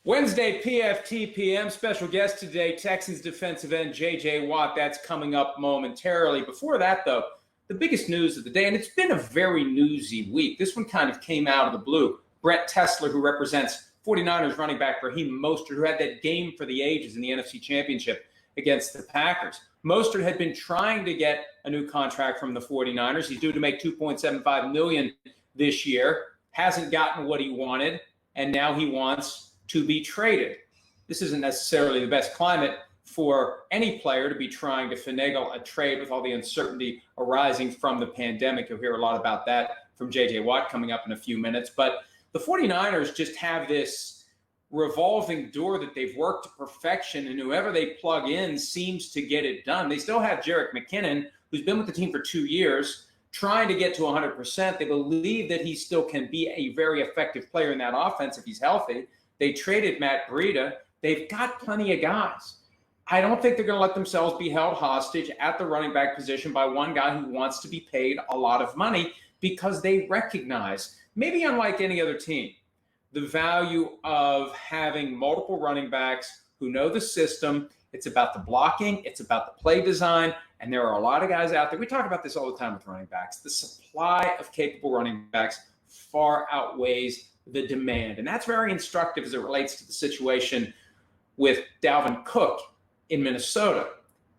Wednesday, PFTPM, special guest today, Texans defensive end J.J. Watt. That's coming up momentarily. Before that, though, the biggest news of the day, and it's been a very newsy week. This one kind of came out of the blue. Brett Tessler, who represents 49ers running back Raheem Mostert, who had that game for the ages in the NFC Championship against the Packers. Mostert had been trying to get a new contract from the 49ers. He's due to make $2.75 million this year. Hasn't gotten what he wanted, and now he wants to be traded. This isn't necessarily the best climate for any player to be trying to finagle a trade with all the uncertainty arising from the pandemic. You'll hear a lot about that from J.J. Watt coming up in a few minutes. But the 49ers just have this revolving door that they've worked to perfection, and whoever they plug in seems to get it done. They still have Jerick McKinnon, who's been with the team for 2 years, trying to get to 100%. They believe that he still can be a very effective player in that offense if he's healthy. They traded Matt Breida. They've got plenty of guys. I don't think they're going to let themselves be held hostage at the running back position by one guy who wants to be paid a lot of money, because they recognize, maybe unlike any other team, the value of having multiple running backs who know the system. It's about the blocking. It's about the play design. And there are a lot of guys out there. We talk about this all the time with running backs. The supply of capable running backs far outweighs the demand. And that's very instructive as it relates to the situation with Dalvin Cook in Minnesota.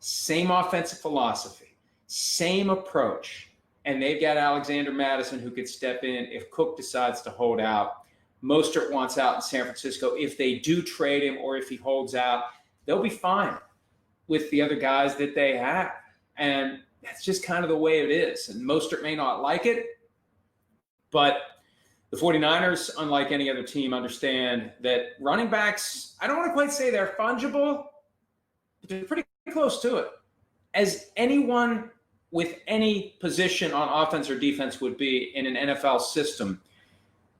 Same offensive philosophy, same approach. And they've got Alexander Mattison who could step in if Cook decides to hold out. Mostert wants out in San Francisco. If they do trade him or if he holds out, they'll be fine with the other guys that they have. And that's just kind of the way it is. And Mostert may not like it, but the 49ers, unlike any other team, understand that running backs, I don't want to quite say they're fungible, but they're pretty close to it. As anyone with any position on offense or defense would be in an NFL system,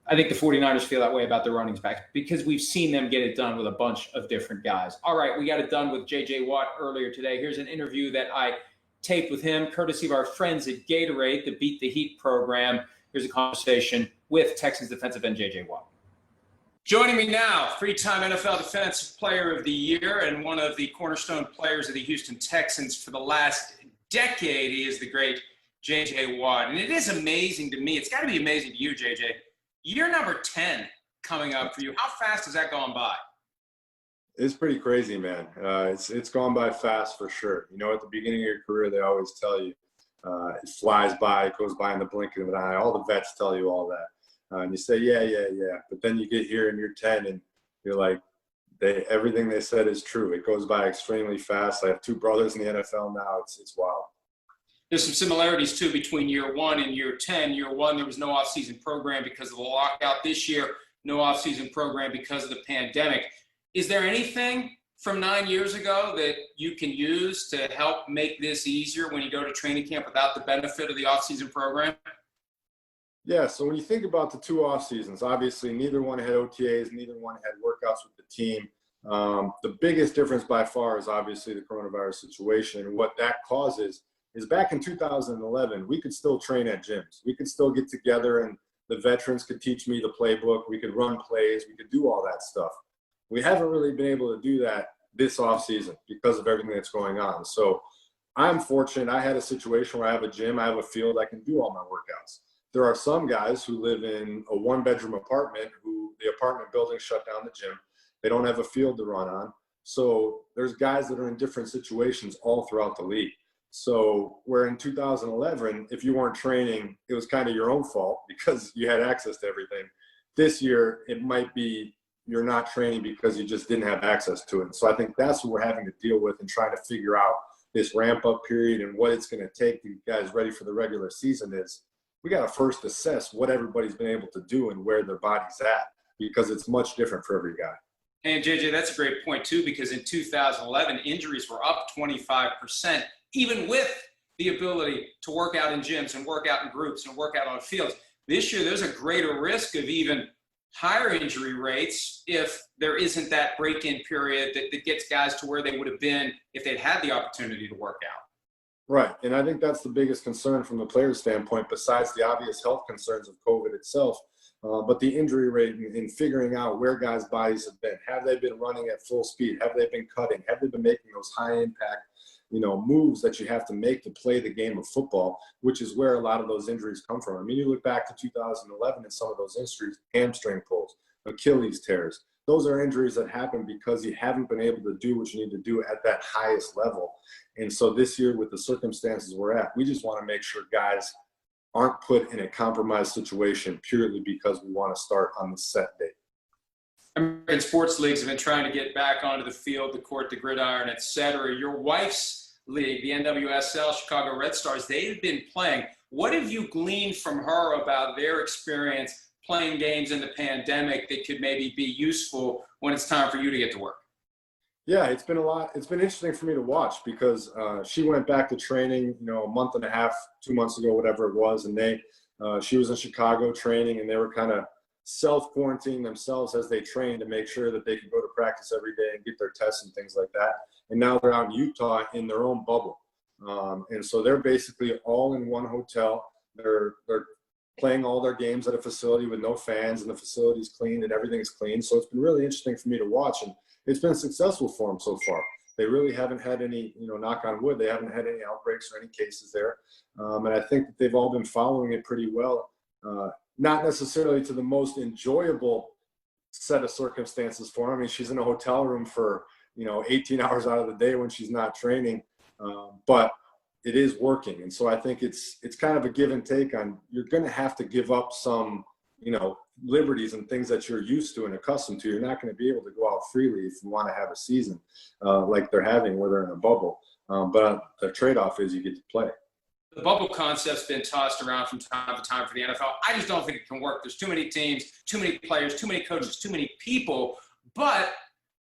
I think the 49ers feel that way about their running backs because we've seen them get it done with a bunch of different guys. All right, we got it done with J.J. Watt earlier today. Here's an interview that I taped with him, courtesy of our friends at Gatorade, the Beat the Heat program. Here's a conversation with Texans defensive end J.J. Watt. Joining me now, three-time NFL Defensive Player of the Year and one of the cornerstone players of the Houston Texans for the last decade. He is the great J.J. Watt. And it is amazing to me. It's got to be amazing to you, J.J. Year number 10 coming up for you. How fast has that gone by? It's pretty crazy, man. It's gone by fast for sure. You know, at the beginning of your career, they always tell you it flies by, it goes by in the blink of an eye. All the vets tell you all that. And you say, yeah. But then you get here and you're 10 and you're like, everything they said is true. It goes by extremely fast. I have two brothers in the NFL now. It's wild. There's some similarities, too, between year 1 and year 10. Year 1, there was no offseason program because of the lockout. This year, no offseason program because of the pandemic. Is there anything from 9 years ago that you can use to help make this easier when you go to training camp without the benefit of the offseason program? Yeah, so when you think about the two off seasons, obviously neither one had OTAs, neither one had workouts with the team. The biggest difference by far is obviously the coronavirus situation. And what that causes is back in 2011, we could still train at gyms. We could still get together and the veterans could teach me the playbook. We could run plays. We could do all that stuff. We haven't really been able to do that this off season because of everything that's going on. So I'm fortunate. I had a situation where I have a gym, I have a field, I can do all my workouts. There are some guys who live in a one-bedroom apartment who the apartment building shut down the gym. They don't have a field to run on. So there's guys that are in different situations all throughout the league. So where in 2011, if you weren't training, it was kind of your own fault because you had access to everything. This year, it might be you're not training because you just didn't have access to it. So I think that's what we're having to deal with and trying to figure out this ramp-up period and what it's going to take to get guys ready for the regular season is we got to first assess what everybody's been able to do and where their body's at because it's much different for every guy. And, JJ, that's a great point, too, because in 2011, injuries were up 25%, even with the ability to work out in gyms and work out in groups and work out on fields. This year, there's a greater risk of even higher injury rates if there isn't that break-in period that gets guys to where they would have been if they'd had the opportunity to work out. Right, and I think that's the biggest concern from the player's standpoint, besides the obvious health concerns of COVID itself. but the injury rate in figuring out where guys' bodies have been. Have they been running at full speed? Have they been cutting? Have they been making those high impact, moves that you have to make to play the game of football, which is where a lot of those injuries come from. I mean, you look back to 2011 and some of those injuries, hamstring pulls, Achilles tears. Those are injuries that happen because you haven't been able to do what you need to do at that highest level. And so this year, with the circumstances we're at, we just want to make sure guys aren't put in a compromised situation purely because we want to start on the set date. American sports leagues have been trying to get back onto the field, the court, the gridiron, et cetera. Your wife's league, the NWSL, Chicago Red Stars, they've been playing. What have you gleaned from her about their experience playing games in the pandemic that could maybe be useful when it's time for you to get to work? Yeah, it's been interesting for me to watch because she went back to training, a month and a half, 2 months ago, whatever it was. And she was in Chicago training, and they were kind of self-quarantining themselves as they trained to make sure that they could go to practice every day and get their tests and things like that. And now they're out in Utah in their own bubble. And so they're basically all in one hotel. They're playing all their games at a facility with no fans, and the facility's clean and everything's clean. So it's been really interesting for me to watch, and it's been successful for them so far. They really haven't had any, knock on wood, they haven't had any outbreaks or any cases there. And I think that they've all been following it pretty well. Not necessarily to the most enjoyable set of circumstances for them. I mean, she's in a hotel room for, 18 hours out of the day when she's not training, but it is working. And so I think it's kind of a give and take on, you're going to have to give up some, liberties and things that you're used to and accustomed to. You're not going to be able to go out freely if you want to have a season like they're having where they're in a bubble. But the trade-off is you get to play. The bubble concept's been tossed around from time to time for the NFL. I just don't think it can work. There's too many teams, too many players, too many coaches, too many people. But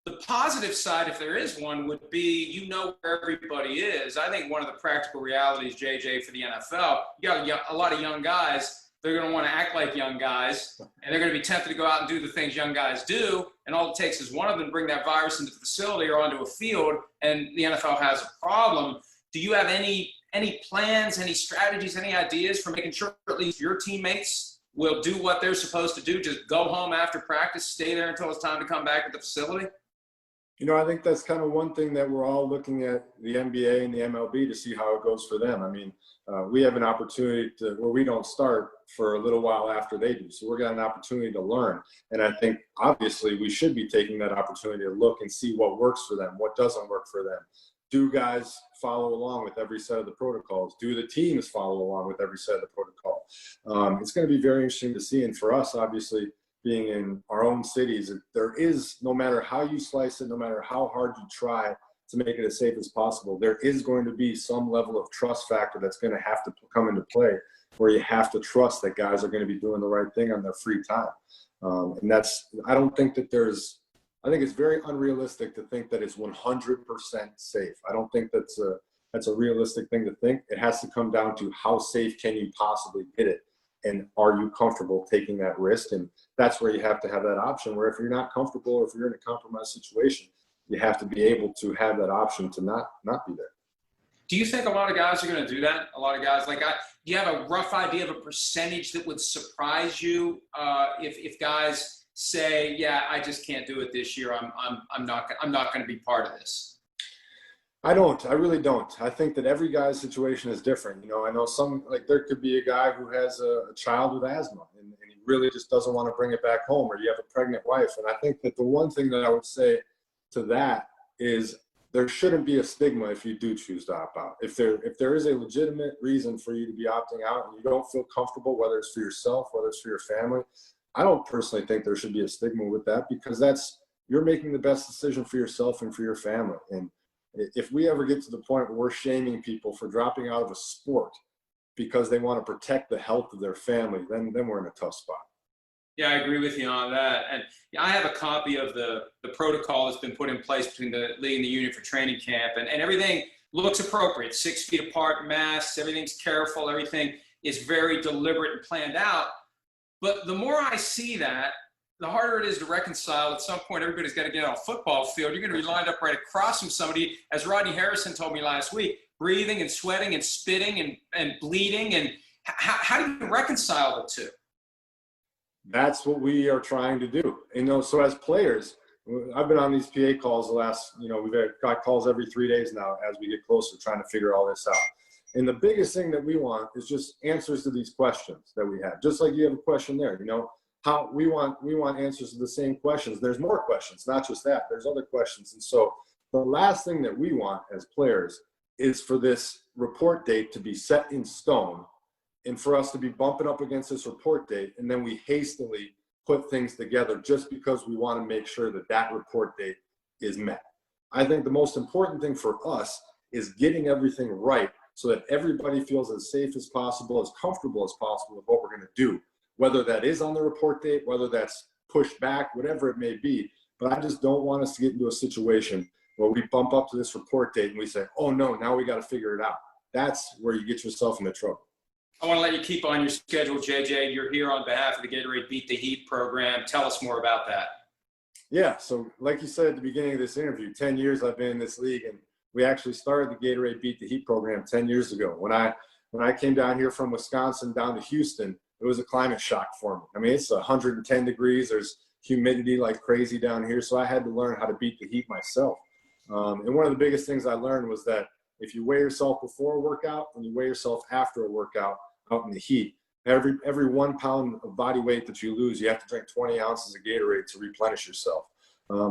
the positive side, if there is one, would be where everybody is. I think one of the practical realities, JJ, for the NFL, you got a lot of young guys. They're going to want to act like young guys, and they're going to be tempted to go out and do the things young guys do, and all it takes is one of them to bring that virus into the facility or onto a field, and the NFL has a problem. Do you have any plans, any strategies, any ideas for making sure at least your teammates will do what they're supposed to do, just go home after practice, stay there until it's time to come back to the facility? I think that's kind of one thing that we're all looking at the NBA and the MLB to see how it goes for them. I mean, we have an opportunity where we don't start for a little while after they do. So we're got an opportunity to learn. And I think obviously we should be taking that opportunity to look and see what works for them, what doesn't work for them. Do guys follow along with every set of the protocols? Do the teams follow along with every set of the protocol? It's going to be very interesting to see. And for us, obviously, being in our own cities, there is, no matter how you slice it, no matter how hard you try to make it as safe as possible, there is going to be some level of trust factor that's going to have to come into play, where you have to trust that guys are going to be doing the right thing on their free time. And I think it's very unrealistic to think that it's 100% safe. I don't think that's a realistic thing to think. It has to come down to how safe can you possibly get it? And are you comfortable taking that risk? And that's where you have to have that option, where if you're not comfortable or if you're in a compromised situation, you have to be able to have that option to not be there. Do you think a lot of guys are going to do that? A lot of guys, do you have a rough idea of a percentage that would surprise you if guys say, yeah, I just can't do it this year. I'm not going to be part of this? I really don't. I think that every guy's situation is different. I know there could be a guy who has a child with asthma and he really just doesn't want to bring it back home, or you have a pregnant wife. And I think that the one thing that I would say to that is there shouldn't be a stigma if you do choose to opt out. If there is a legitimate reason for you to be opting out and you don't feel comfortable, whether it's for yourself, whether it's for your family, I don't personally think there should be a stigma with that, because you're making the best decision for yourself and for your family. And if we ever get to the point where we're shaming people for dropping out of a sport because they want to protect the health of their family, then we're in a tough spot. Yeah, I agree with you on that. And I have a copy of the protocol that's been put in place between the league and the union for training camp, and everything looks appropriate. 6 feet apart, masks, everything's careful, everything is very deliberate and planned out. But the more I see that, the harder it is to reconcile. At some point, everybody's got to get on a football field. You're going to be lined up right across from somebody, as Rodney Harrison told me last week, breathing and sweating and spitting and bleeding. And how do you reconcile the two? That's what we are trying to do. So as players, I've been on these PA calls the last, we've got calls every 3 days now as we get closer, trying to figure all this out. And the biggest thing that we want is just answers to these questions that we have. Just like you have a question there, how we want answers to the same questions. There's more questions, not just that. There's other questions. And so the last thing that we want as players is for this report date to be set in stone and for us to be bumping up against this report date, and then we hastily put things together just because we want to make sure that that report date is met. I think the most important thing for us is getting everything right so that everybody feels as safe as possible, as comfortable as possible with what we're going to do, whether that is on the report date, whether that's pushed back, whatever it may be. But I just don't want us to get into a situation where we bump up to this report date and we say, oh no, now we got to figure it out. That's where you get yourself into trouble. I want to let you keep on your schedule, JJ. You're here on behalf of the Gatorade Beat the Heat program. Tell us more about that. Yeah, so like you said at the beginning of this interview, 10 years I've been in this league, and we actually started the Gatorade Beat the Heat program 10 years ago. When I came down here from Wisconsin down to Houston, it was a climate shock for me. I mean, it's 110 degrees. There's humidity like crazy down here, so I had to learn how to beat the heat myself. And one of the biggest things I learned was that if you weigh yourself before a workout and you weigh yourself after a workout out in the heat, every 1 pound of body weight that you lose, you have to drink 20 ounces of Gatorade to replenish yourself.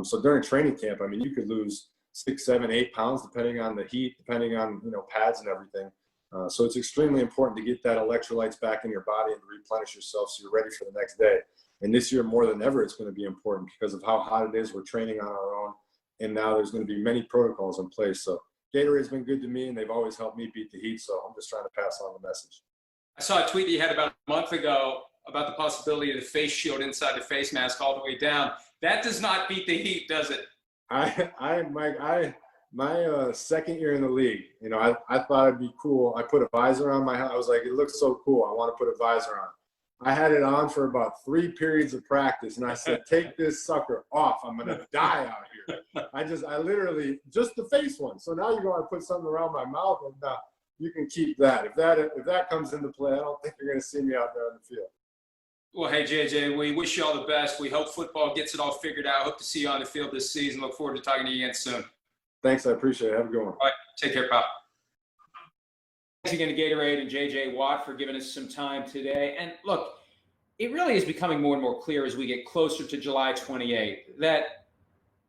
So during training camp, I mean, you could lose 6, 7, 8 pounds depending on the heat, depending on pads and everything. So it's extremely important to get that electrolytes back in your body and to replenish yourself so you're ready for the next day. And this year more than ever, it's going to be important because of how hot it is. We're training on our own, and now there's going to be many protocols in place. So Gatorade's been good to me, and they've always helped me beat the heat. So I'm just trying to pass on the message. I saw a tweet that you had about a month ago about the possibility of the face shield inside the face mask all the way down. That does not beat the heat, does it? My second year in the league, I thought it'd be cool. I put a visor on my head. I was like, it looks so cool. I want to put a visor on. I had it on for about 3 periods of practice, and I said, take this sucker off. I'm going to die out here. I literally, just the face one. So now you're going to put something around my mouth, and you can keep that. If that comes into play, I don't think you're going to see me out there on the field. Well, hey, JJ, we wish you all the best. We hope football gets it all figured out. Hope to see you on the field this season. Look forward to talking to you again soon. Thanks. I appreciate it. Have a good one. All right. Take care, pal. Thanks again to Gatorade and JJ Watt for giving us some time today. And look, it really is becoming more and more clear as we get closer to July 28th that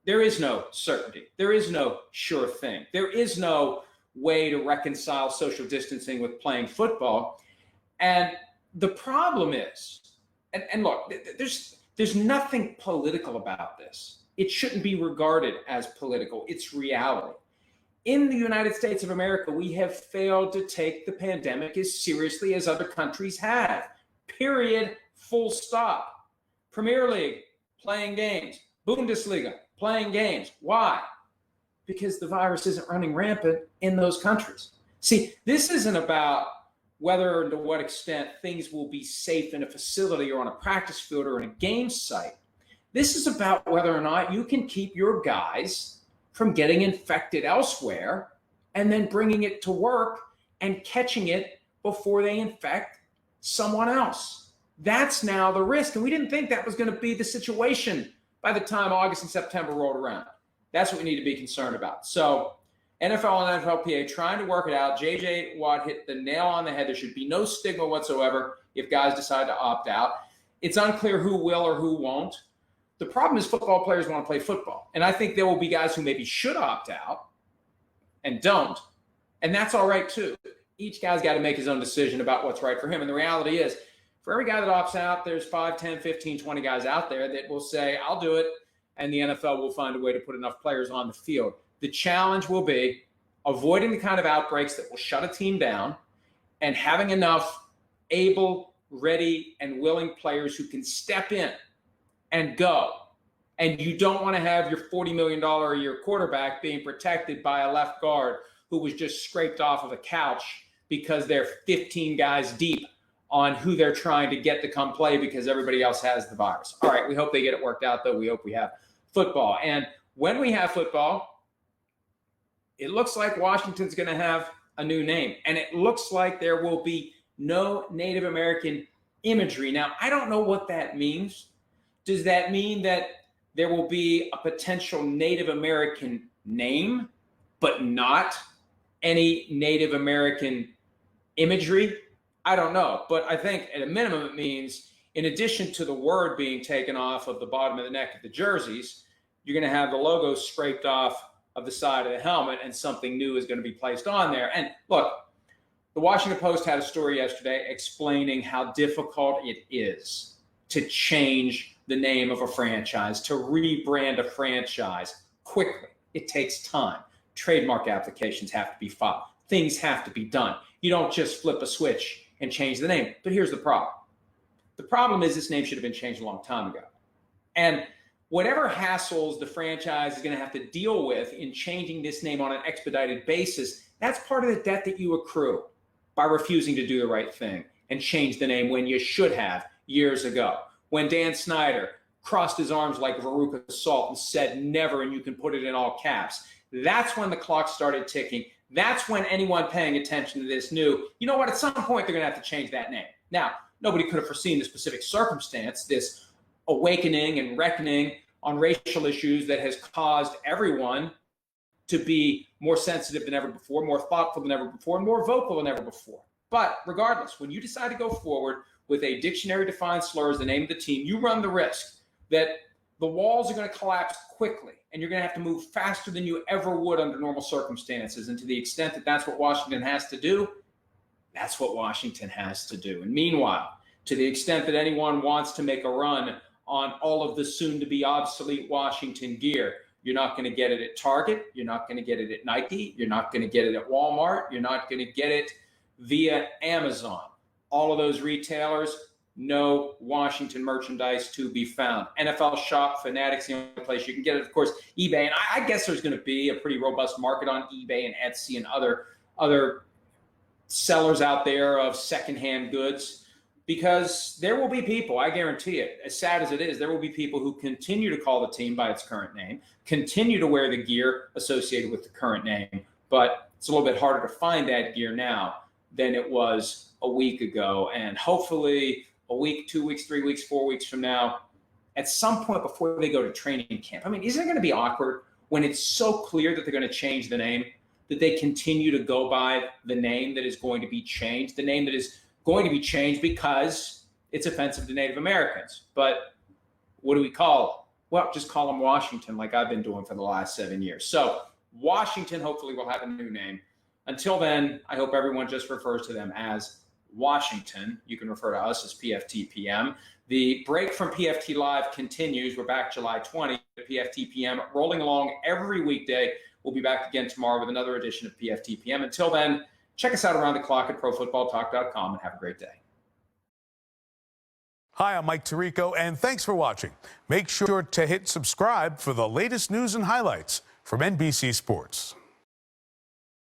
there is no certainty. There is no sure thing. There is no way to reconcile social distancing with playing football. And the problem is, and look, there's nothing political about this. It shouldn't be regarded as political. It's reality. In the United States of America, we have failed to take the pandemic as seriously as other countries have. Period. Full stop. Premier League, playing games. Bundesliga, playing games. Why? Because the virus isn't running rampant in those countries. See, this isn't about whether and to what extent things will be safe in a facility or on a practice field or in a game site. This is about whether or not you can keep your guys from getting infected elsewhere and then bringing it to work and catching it before they infect someone else. That's now the risk. And we didn't think that was going to be the situation by the time August and September rolled around. That's what we need to be concerned about. So NFL and NFLPA trying to work it out. JJ Watt hit the nail on the head. There should be no stigma whatsoever if guys decide to opt out. It's unclear who will or who won't. The problem is football players want to play football. And I think there will be guys who maybe should opt out and don't. And that's all right too. Each guy's got to make his own decision about what's right for him. And the reality is, for every guy that opts out, there's 5, 10, 15, 20 guys out there that will say, I'll do it. And the NFL will find a way to put enough players on the field. The challenge will be avoiding the kind of outbreaks that will shut a team down and having enough able, ready, and willing players who can step in and go. And you don't want to have your $40 million a year quarterback being protected by a left guard who was just scraped off of a couch because they're 15 guys deep on who they're trying to get to come play because everybody else has the virus. All right, we hope they get it worked out, though. We hope we have football. And when we have football, it looks like Washington's going to have a new name. And it looks like there will be no Native American imagery. Now, I don't know what that means. Does that mean that there will be a potential Native American name, but not any Native American imagery? I don't know. But I think at a minimum it means, in addition to the word being taken off of the bottom of the neck of the jerseys, you're going to have the logo scraped off of the side of the helmet, and something new is going to be placed on there. And look, the Washington Post had a story yesterday explaining how difficult it is to change the name of a franchise, to rebrand a franchise quickly. It takes time. Trademark applications have to be filed. Things have to be done. You don't just flip a switch and change the name. But here's the problem. The problem is this name should have been changed a long time ago. And whatever hassles the franchise is going to have to deal with in changing this name on an expedited basis, that's part of the debt that you accrue by refusing to do the right thing and change the name when you should have years ago. When Dan Snyder crossed his arms like Veruca Salt and said never, and you can put it in all caps, that's when the clock started ticking. That's when anyone paying attention to this knew, you know what, at some point they're going to have to change that name. Now, nobody could have foreseen the specific circumstance, this awakening and reckoning on racial issues that has caused everyone to be more sensitive than ever before, more thoughtful than ever before, and more vocal than ever before. But regardless, when you decide to go forward with a dictionary-defined slur as the name of the team, you run the risk that the walls are going to collapse quickly, and you're going to have to move faster than you ever would under normal circumstances. And to the extent that that's what Washington has to do, that's what Washington has to do. And meanwhile, to the extent that anyone wants to make a run on all of the soon-to-be obsolete Washington gear, you're not going to get it at Target. You're not going to get it at Nike. You're not going to get it at Walmart. You're not going to get it via Amazon. All of those retailers, no Washington merchandise to be found. NFL Shop, Fanatics, the only place you can get it. Of course, eBay. And I guess there's going to be a pretty robust market on eBay and Etsy and other sellers out there of secondhand goods, because there will be people, I guarantee it, as sad as it is, there will be people who continue to call the team by its current name, continue to wear the gear associated with the current name, but it's a little bit harder to find that gear now than it was a week ago. And hopefully a week, 2 weeks, 3 weeks, 4 weeks from now, at some point before they go to training camp, I mean, isn't it going to be awkward when it's so clear that they're going to change the name, that they continue to go by the name that is going to be changed, the name that is going to be changed because it's offensive to Native Americans? But what do we call it? Well, just call them Washington, like I've been doing for the last 7 years. So Washington hopefully will have a new name. Until then, I hope everyone just refers to them as Washington. You can refer to us as PFTPM. The break from PFT Live continues. We're back July 20th at PFTPM, rolling along every weekday. We'll be back again tomorrow with another edition of PFTPM. Until then, check us out around the clock at ProFootballTalk.com and have a great day. Hi, I'm Mike Tirico, and thanks for watching. Make sure to hit subscribe for the latest news and highlights from NBC Sports.